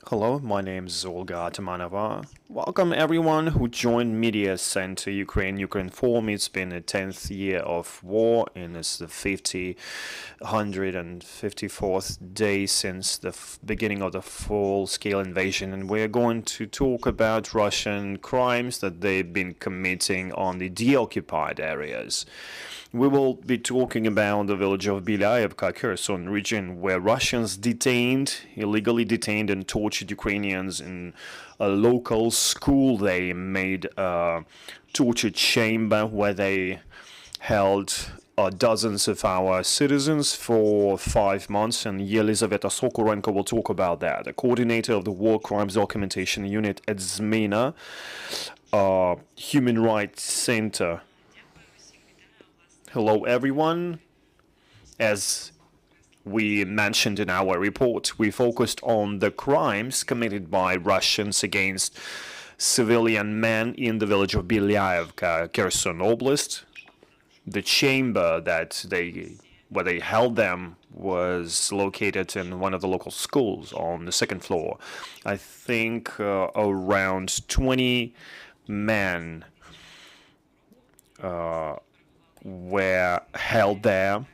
Hello, my name is Olga Atamanova. Welcome everyone who joined Media Center Ukrinform. It's been the 10th year of war and it's the 154th day since the beginning of the full-scale invasion, and we're going to talk about Russian crimes that they've been committing on the deoccupied areas. We will be talking about the village of Yelyzaveta, Kherson region, where Russians illegally detained and tortured Ukrainians in a local school. They made a torture chamber where they held dozens of our citizens for 5 months, and Yelyzaveta Sokurenko will talk about that. The coordinator of the War Crimes Documentation Unit at ZMINA, Human Rights Center. Hello everyone. As we mentioned in our report, we focused on the crimes committed by Russians against civilian men in the village of Yelyzaveta, Kherson Oblast. The chamber where they held them was located in one of the local schools on the second floor. I think around 20 men were held there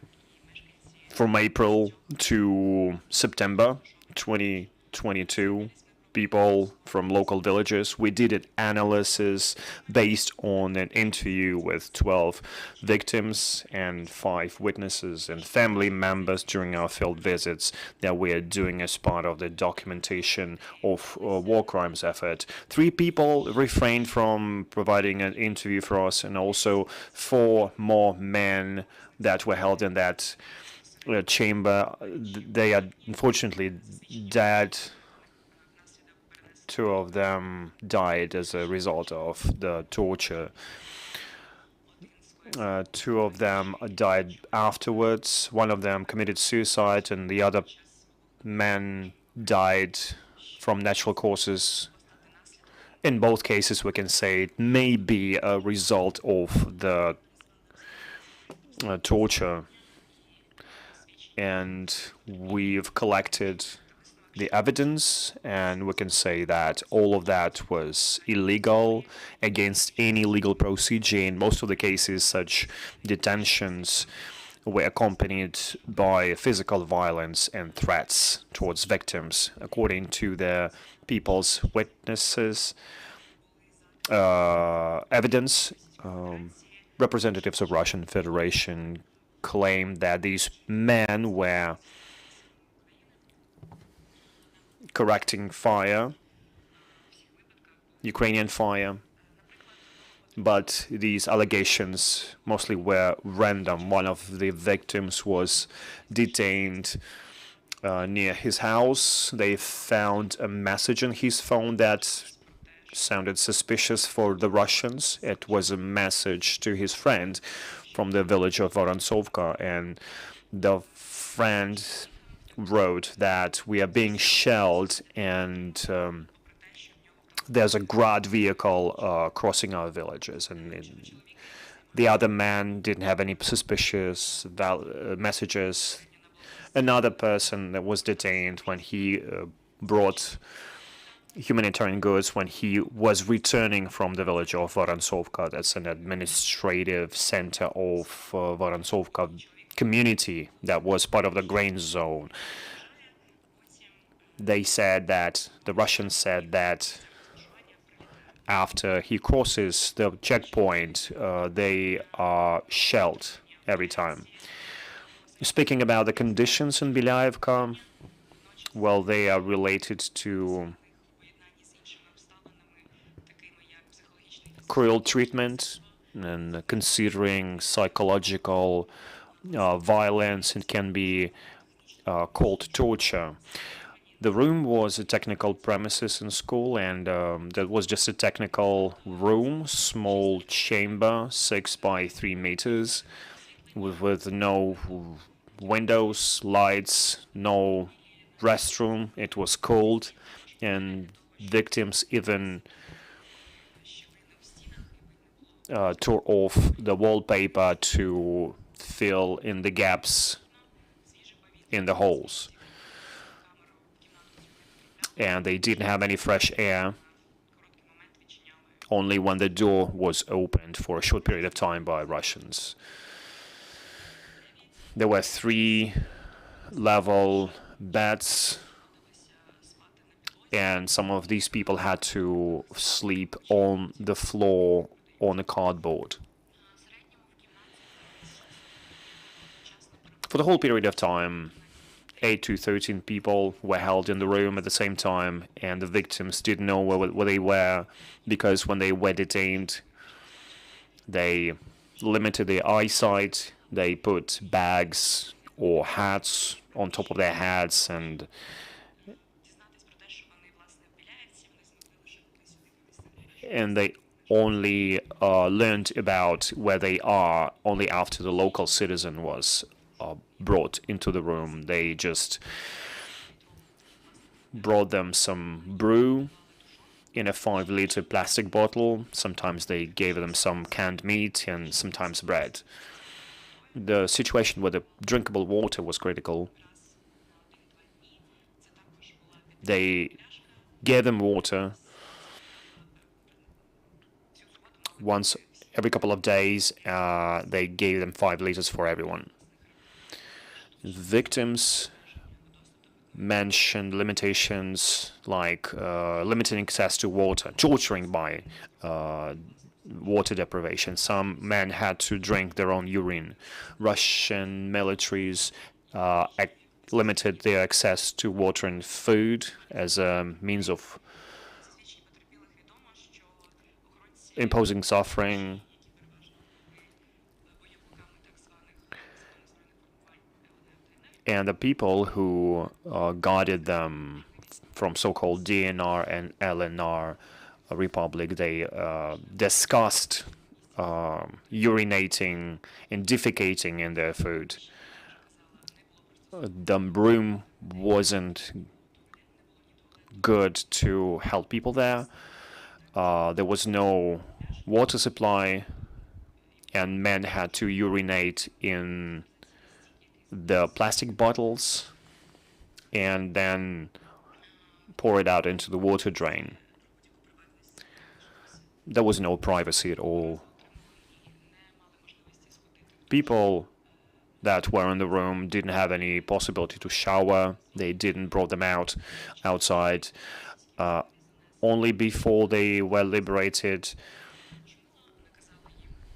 from April to September 2022. People from local villages. We did an analysis based on an interview with 12 victims and 5 witnesses and family members during our field visits that we are doing as part of the documentation of war crimes effort. 3 people refrained from providing an interview for us, and also 4 more men that were held in that chamber. They are unfortunately dead. 2 of them died as a result of the torture. 2 of them died afterwards. 1 of them committed suicide, and the other man died from natural causes. In both cases, we can say it may be a result of the torture. And we've collected the evidence, and we can say that all of that was illegal, against any legal procedure. In most of the cases, such detentions were accompanied by physical violence and threats towards victims. According to the people's witnesses evidence, representatives of Russian Federation claimed that these men were correcting fire, Ukrainian fire, but these allegations mostly were random. One of the victims was detained near his house. They found a message on his phone that sounded suspicious for the Russians. It was a message to his friend from the village of Vorontsovka, and the friend wrote that we are being shelled, and there's a Grad vehicle crossing our villages. And the other man didn't have any suspicious messages. Another person that was detained when he brought humanitarian goods when he was returning from the village of Vorontsovka. That's an administrative center of Vorontsovka community that was part of the grain zone. They said that, the Russians said that after he crosses the checkpoint, they are shelled every time. Speaking about the conditions in Yelyzaveta, well, they are related to cruel treatment, and considering psychological violence, it can be called torture. The room was a technical premises in school, and that was just a technical room, small chamber, 6 by 3 meters, with no windows, lights, no restroom. It was cold, and victims even tore off the wallpaper to fill in the gaps in the holes. and they didn't have any fresh air. Only when the door was opened for a short period of time by Russians. There were 3-level beds, and some of these people had to sleep on the floor on a cardboard. For the whole period of time, 8 to 13 people were held in the room at the same time, and the victims didn't know where they were, because when they were detained, they limited their eyesight. They put bags or hats on top of their heads, and they only learned about where they are only after the local citizen was brought into the room. They just brought them some brew in a 5-liter plastic bottle. Sometimes they gave them some canned meat and sometimes bread. The situation with the drinkable water was critical. They gave them water once every couple of days. They gave them 5 liters for everyone. Victims mentioned limitations like limiting access to water, torturing by water deprivation. Some men had to drink their own urine. Russian militaries limited their access to water and food as a means of imposing suffering. And the people who guarded them from so-called DNR and LNR Republic, they discussed urinating and defecating in their food. The room wasn't good to help people there. There was no water supply, and men had to urinate in the plastic bottles and then pour it out into the water drain. There was no privacy at all. People that were in the room didn't have any possibility to shower. They didn't brought them outside. Only before they were liberated,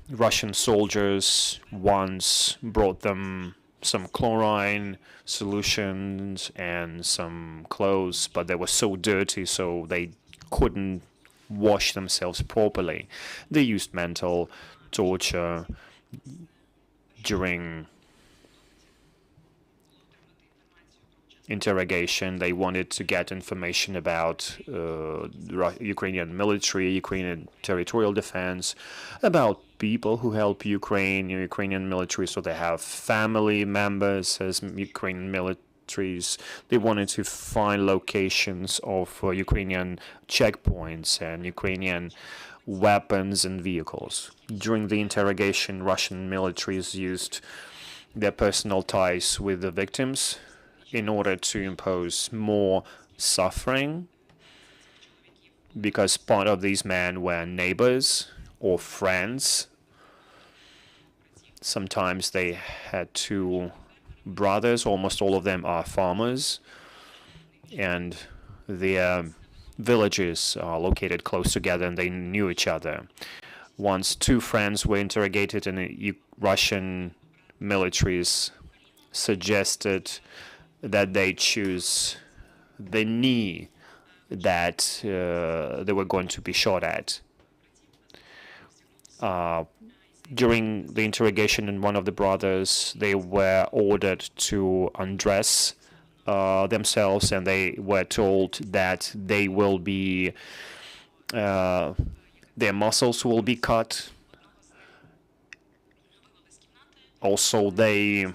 Russian soldiers once brought them some chlorine solutions and some clothes, but they were so dirty, so they couldn't wash themselves properly. They used mental torture during interrogation. They wanted to get information about Ukrainian military, Ukrainian territorial defense, about people who help Ukrainian military, so they have family members as Ukrainian militaries. They wanted to find locations of Ukrainian checkpoints and Ukrainian weapons and vehicles. During the interrogation, Russian militaries used their personal ties with the victims in order to impose more suffering, because part of these men were neighbors or friends. Sometimes they had 2 brothers. Almost all of them are farmers, and their villages are located close together, and they knew each other. Once 2 friends were interrogated, and the Russian militaries suggested that they choose the knee that they were going to be shot at. During the interrogation, one of the brothers, they were ordered to undress themselves, and they were told that they will be, their muscles will be cut. Also, they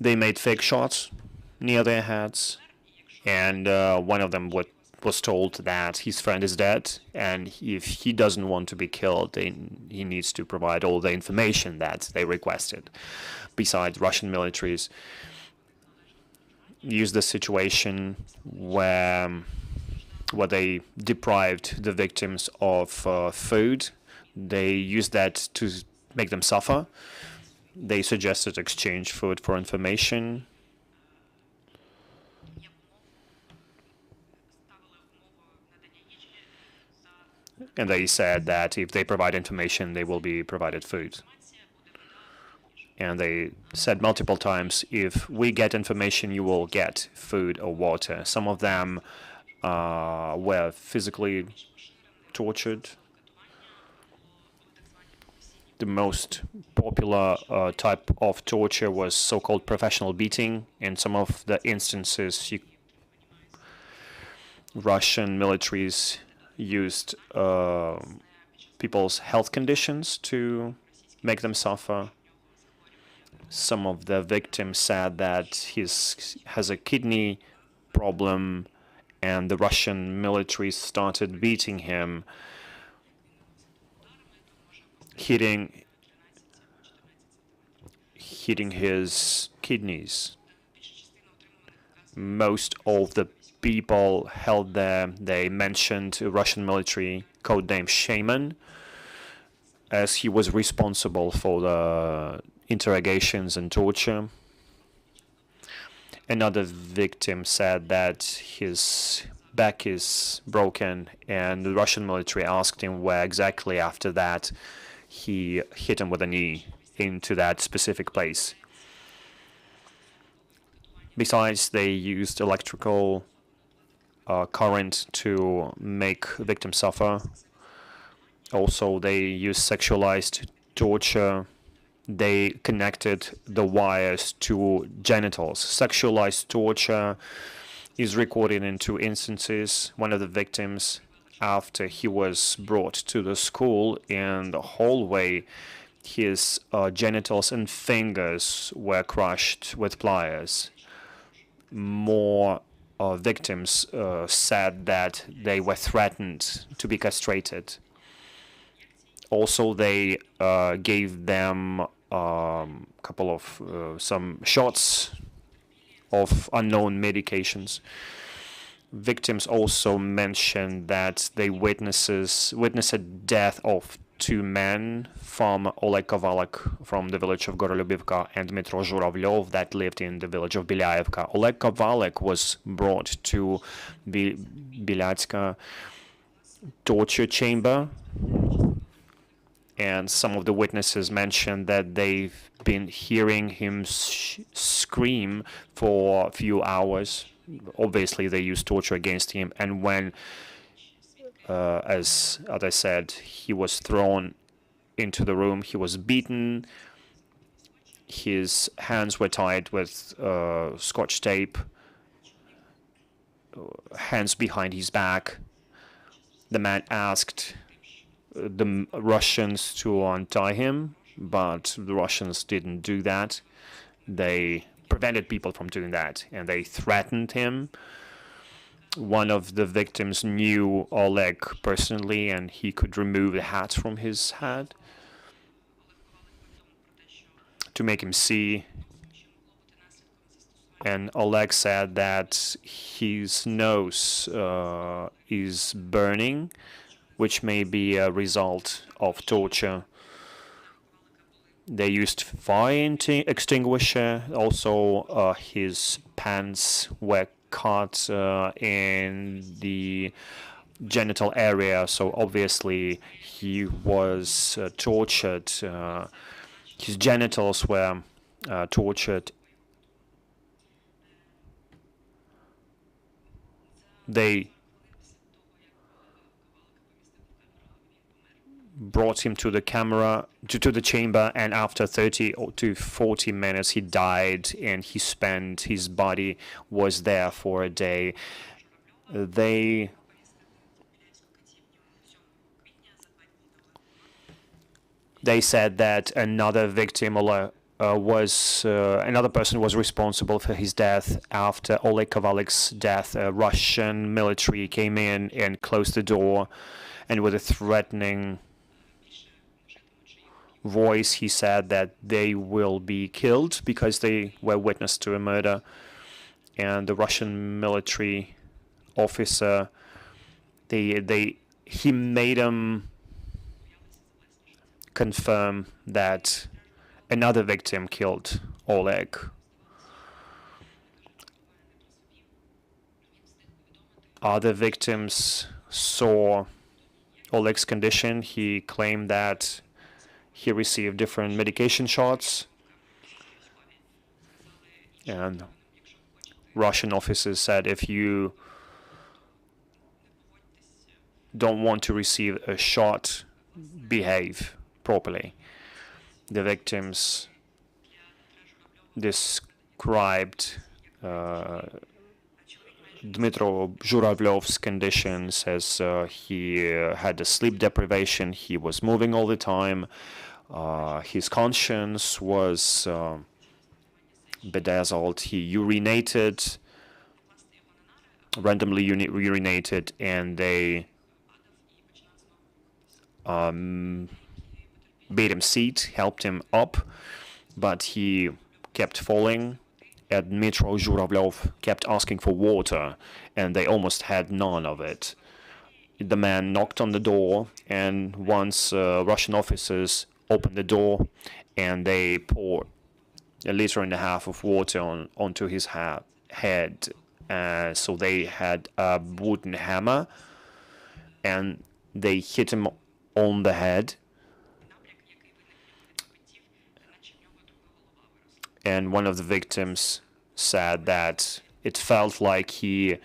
made fake shots near their heads, and one of them was told that his friend is dead, and if he doesn't want to be killed, then he needs to provide all the information that they requested. Besides, Russian militaries used the situation where they deprived the victims of food. They used that to make them suffer. They suggested exchange food for information. And they said that if they provide information, they will be provided food. And they said multiple times, if we get information, you will get food or water. Some of them were physically tortured. The most popular type of torture was so-called professional beating. In some of the instances, Russian militaries used people's health conditions to make them suffer. Some of the victims said that he has a kidney problem, and the Russian military started beating him, hitting his kidneys. Most of the people held there, they mentioned a Russian military codename Shaman, as he was responsible for the interrogations and torture. Another victim said that his back is broken, and the Russian military asked him where exactly. After that, he hit him with a knee into that specific place. Besides, they used electrical current to make victims suffer. Also, they used sexualized torture. They connected the wires to genitals. Sexualized torture is recorded in 2 instances. One of the victims, after he was brought to the school, in the hallway, his genitals and fingers were crushed with pliers. More victims said that they were threatened to be castrated. Also, they gave them couple of some shots of unknown medications. Victims also mentioned that they witnessed death of 2 men, from Oleg Kovalek from the village of Gorolubivka and Dmitro Zhuravlyov that lived in the village of Belyayevka. Oleg Kovalek was brought to Bilyatska torture chamber, and some of the witnesses mentioned that they've been hearing him scream for a few hours. Obviously, they used torture against him, and when as I said, he was thrown into the room, he was beaten, his hands were tied with scotch tape, hands behind his back. The man asked the Russians to untie him, but the Russians didn't do that. They prevented people from doing that, and they threatened him. One of the victims knew Oleg personally, and he could remove the hat from his head to make him see. And Oleg said that his nose is burning, which may be a result of torture. They used fire extinguisher. Also, his pants were cut in the genital area, so obviously he was tortured. His genitals were tortured. They brought him to the chamber, and after 30 to 40 minutes he died, and his body was there for a day. They said that another victim, another person was responsible for his death. After Oleg Kovalik's death, Russian military came in and closed the door, and with a threatening voice, he said that they will be killed because they were witness to a murder. And the Russian military officer, he made him confirm that another victim killed Oleg. Other victims saw Oleg's condition. He claimed that he received different medication shots, and Russian officers said, if you don't want to receive a shot, behave properly. The victims described Dmitro Zhuravlyov's conditions as he had a sleep deprivation, he was moving all the time, his conscience was bedazzled, he urinated, randomly urinated, and they made him sit, helped him up, but he kept falling. And Dmitro Zhuravlyov kept asking for water, and they almost had none of it. The man knocked on the door, and once Russian officers opened the door, and they poured 1.5 liters of water onto his head. So they had a wooden hammer, and they hit him on the head. And one of the victims said that it felt like he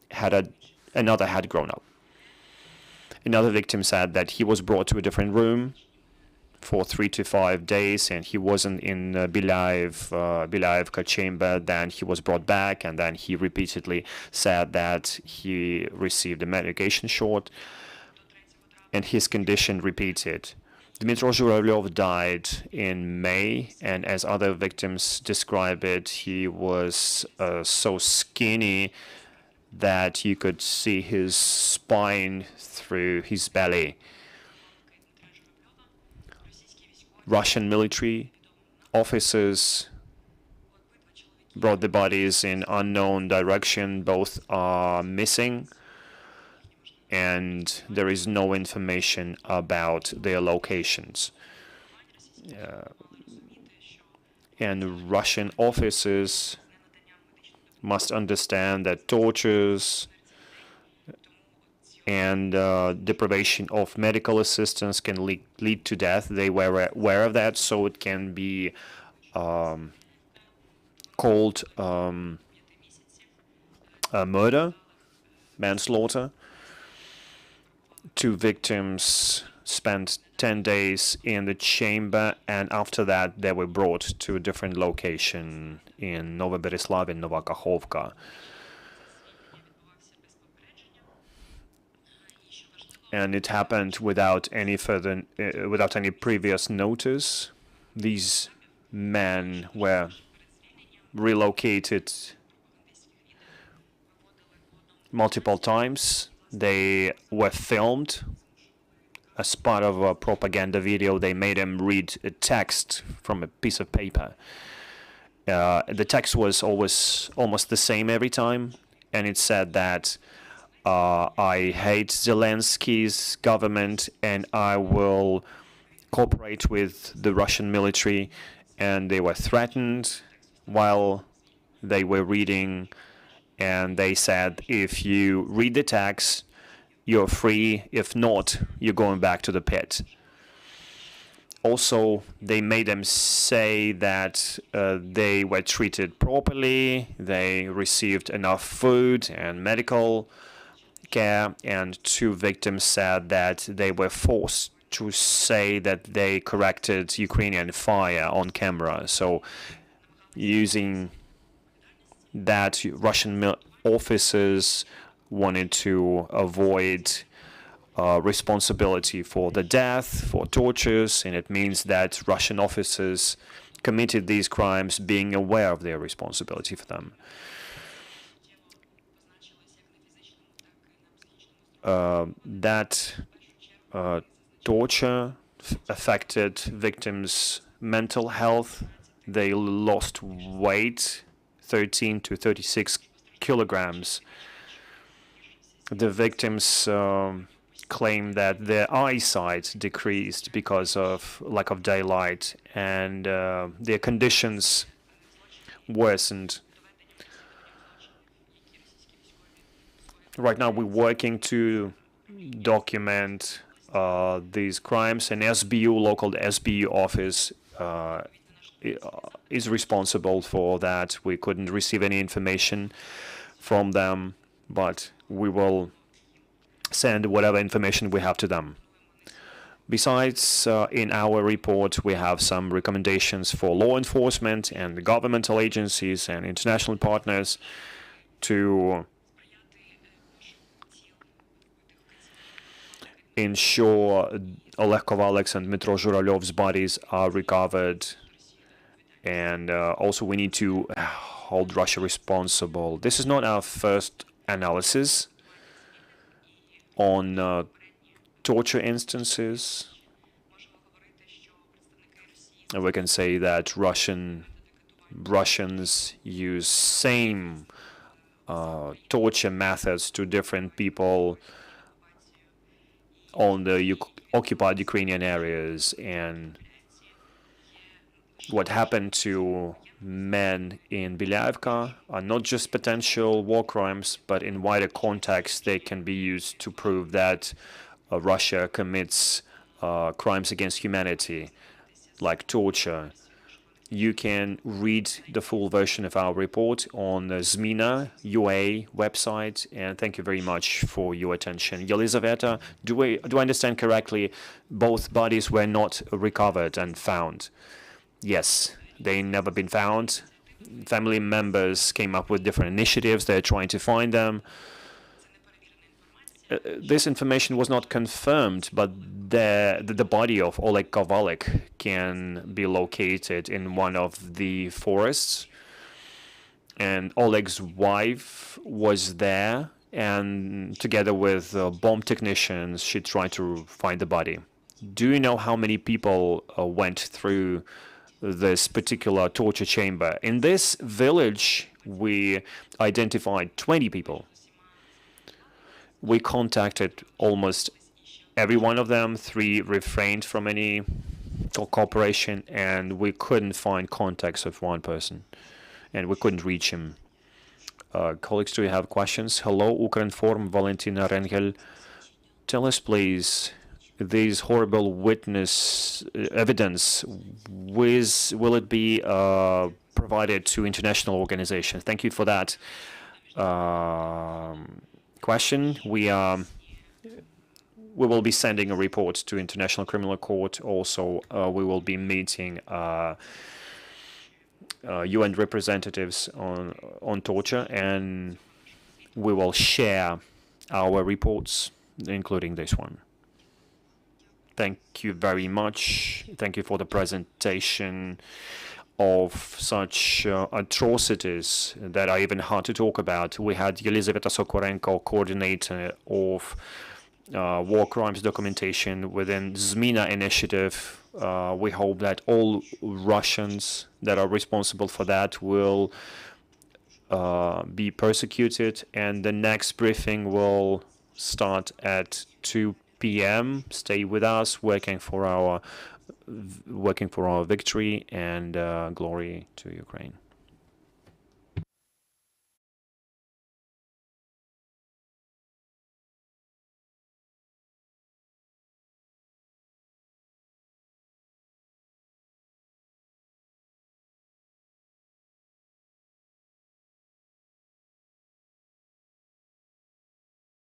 had another had grown up. Another victim said that he was brought to a different room for 3 to 5 days, and he wasn't in Belaevka chamber. Then he was brought back, and then he repeatedly said that he received a medication shot, and his condition repeated. Dmitro Zhuravlyov died in May, and as other victims describe it, he was so skinny that you could see his spine through his belly. Russian military officers brought the bodies in unknown direction. Both are missing, and there is no information about their locations. And Russian officers must understand that tortures and deprivation of medical assistance can lead to death. They were aware of that, so it can be called a murder, manslaughter. 2 victims spent 10 days in the chamber, and after that they were brought to a different location in Novobereslav and Novakakhovka. And it happened without any previous notice. These men were relocated multiple times. They were filmed as part of a propaganda video. They made them read a text from a piece of paper. The text was almost the same every time, and it said that I hate Zelensky's government and I will cooperate with the Russian military. And they were threatened while they were reading. And they said, if you read the text, you're free. If not, you're going back to the pit. Also, they made them say that they were treated properly, they received enough food and medical care, and 2 victims said that they were forced to say that they corrected Ukrainian fire on camera. So, using that, Russian officers wanted to avoid responsibility for the death, for tortures, and it means that Russian officers committed these crimes being aware of their responsibility for them. That torture affected victims' mental health. They lost weight, 13 to 36 kilograms. The victims claim that their eyesight decreased because of lack of daylight, and their conditions worsened. Right now, we're working to document these crimes. An SBU, local SBU office, is responsible for that. We couldn't receive any information from them, but we will send whatever information we have to them. Besides, in our report, we have some recommendations for law enforcement and governmental agencies and international partners to ensure Oleg Kovalek's and Dmytro Zhuralyov's bodies are recovered. And also we need to hold Russia responsible. This is not our first analysis on torture instances. And we can say that Russians use same torture methods to different people on the occupied Ukrainian areas. And what happened to men in Belyavka are not just potential war crimes, but in wider context, they can be used to prove that Russia commits crimes against humanity, like torture. You can read the full version of our report on the ZMINA UA website, and thank you very much for your attention. Yelyzaveta, do I understand correctly, both bodies were not recovered and found? Yes, they never been found. Family members came up with different initiatives. They're trying to find them. This information was not confirmed, but the body of Oleg Kovalek can be located in one of the forests. And Oleg's wife was there, and together with bomb technicians, she tried to find the body. Do you know how many people went through this particular torture chamber? In this village, we identified 20 people. We contacted almost every one of them. 3 refrained from any cooperation, and we couldn't find contacts of one person, and we couldn't reach him. Colleagues, do you have questions? Hello, Ukrinform, Valentina Rengel. Tell us, please, these horrible witness evidence, will it be provided to international organizations? Thank you for that question. We will be sending a report to International Criminal Court. Also, we will be meeting UN representatives on torture, and we will share our reports, including this one. Thank you very much. Thank you for the presentation of such atrocities that are even hard to talk about. We had Yelyzaveta Sokurenko, coordinator of war crimes documentation within ZMINA initiative. We hope that all Russians that are responsible for that will be persecuted, and the next briefing will start at 2 p.m. Stay with us, working for our victory, and glory to Ukraine.